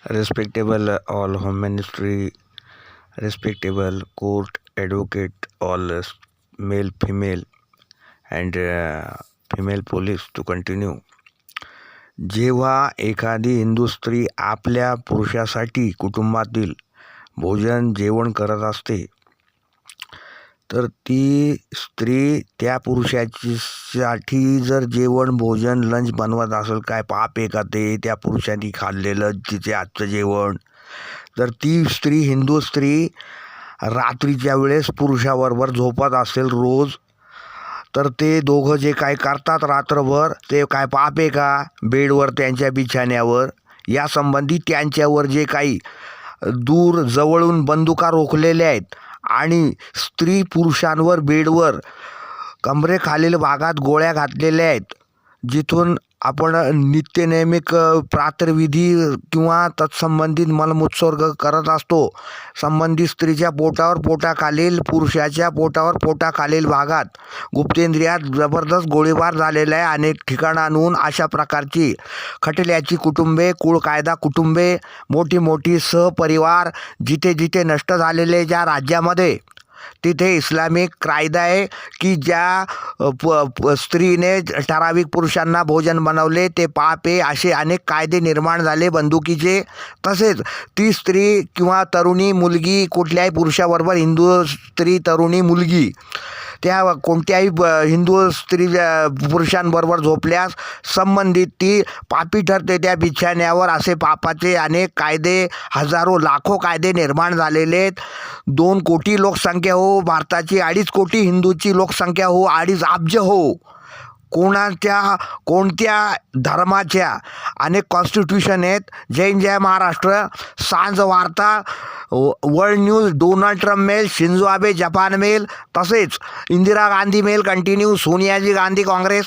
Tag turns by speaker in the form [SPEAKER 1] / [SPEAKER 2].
[SPEAKER 1] Respectable all home ministry, respectable court advocate, all male, female, and female police to continue. जेव्हा एखादी हिंदू स्त्री आपल्या पुरुषासाठी कुटुंबातील जेवण करत असते, तर ती स्त्री त्या पुरुषासाठी जर भोजन लंच बनवत असेल, काय पाप आहे का ते त्या पुरुषांनी खाल्लेलं तिचे आजचं जेवण? तर ती स्त्री, हिंदू स्त्री, रात्रीच्या वेळेस पुरुषाबरोबर झोपत असेल रोज, तर ते दोघं जे काय करतात रात्रभर, ते काय पाप आहे का? बेडवर, त्यांच्या बिछाण्यावर, या संबंधी त्यांच्यावर जे काही दूर जवळून बंदुका रोखलेल्या आहेत आणि स्त्री पुरुषांवर बेडवर कमरेखालील भागात गोळ्या घातलेल्या आहेत, जिथून आपण नित्यनेमिक प्रातर्विधी किंवा तत्संबंधित मलमूत्सर्ग करत असतो. संबंधित स्त्रीच्या पोटाखालील, पुरुषाच्या पोटाखालील भागात गुप्तेंद्रियात जबरदस्त गोळीबार झालेला आहे. अनेक ठिकाणांहून अशा प्रकारची खटल्याची कुटुंबे, कुळकायदा कुटुंबे, मोठी सहपरिवार जिथे जिथे नष्ट झालेले ज्या राज्यामध्ये, तिथे इस्लामिक कायदा आहे की ज्या स्त्रीने ठराविक पुरुषांना भोजन बनवले ते पाप आहे. असे अनेक कायदे निर्माण झाले बंदुकीचे. तसेच ती स्त्री किंवा तरुणी मुलगी कुठल्याही पुरुषाबरोबर, हिंदू स्त्री, तरुणी मुलगी, त्या कोणत्याही हिंदू स्त्री पुरुषांबरोबर झोपल्यास संबंधित ती पापी ठरते त्या बिछाण्यावर. असे पापाचे अनेक कायदे, हजारो लाखो कायदे निर्माण झालेले आहेत. 2 कोटी लोकसंख्या हो भारताची, 2.5 कोटी हिंदूची लोकसंख्या हो, 2.5 अब्ज हो, कोणत्या धर्माच्या अनेक कॉन्स्टिट्यूशन आहेत. जय महाराष्ट्र, सांज वार्ता, वर्ल्ड न्यूज, डोनाल्ड ट्रम्प मेल, शिंझो आबे जपान मेल, तसेच इंदिरा गांधी मेल कंटिन्यू, सोनियाजी गांधी काँग्रेस.